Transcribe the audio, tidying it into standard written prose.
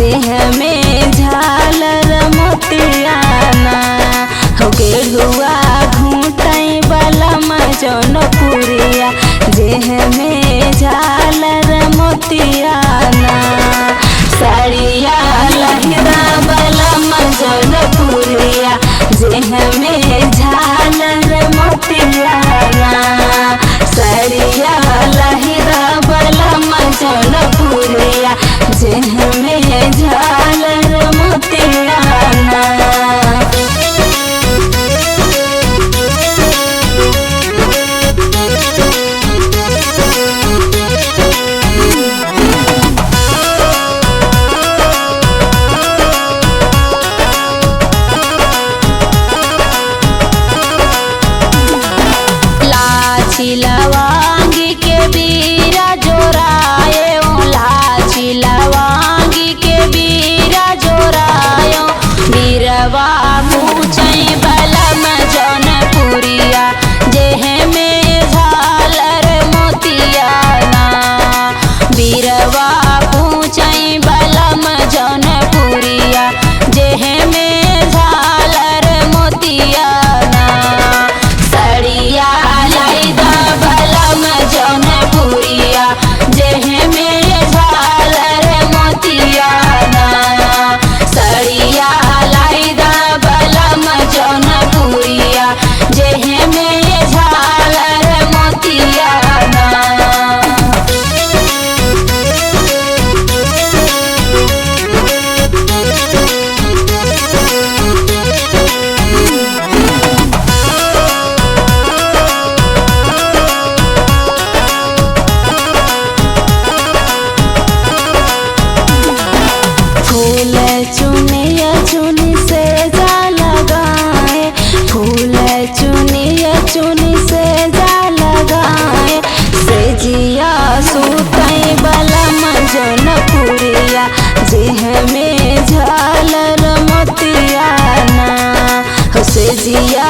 जेह में झालर मोतियाना हो गेरुआ घूटई बलम जौनपुरिया जेह में झालर मोतियाना साड़िया लहिदा बलम जौनपुरिया जेह में झालर मोतियाना साड़िया लहिदा बलम जौनपुरिया जेह में झालर मोतियाना। लवांगी के बीरा जोराए लाची लवांगी के बीरा जोराए बीरवा पूछई बलम जौनपुरिया जेह में झालर मोतियाना बीरवा पूछई बलम जौनपुरिया जेह में झालर मोतियाना साड़िया जौनपुरिया जेह में झालर मोतियाना साड़िया लाइदा बलम जौनपुरिया जेह में झालर मोतियाना। फूल चुनिया चुनी से जा लगाए फूल चुनिया चुनी से जा लगाए से जिया सूतई बलम जौनपुरिया जेह में झालर मोतियाना से जिया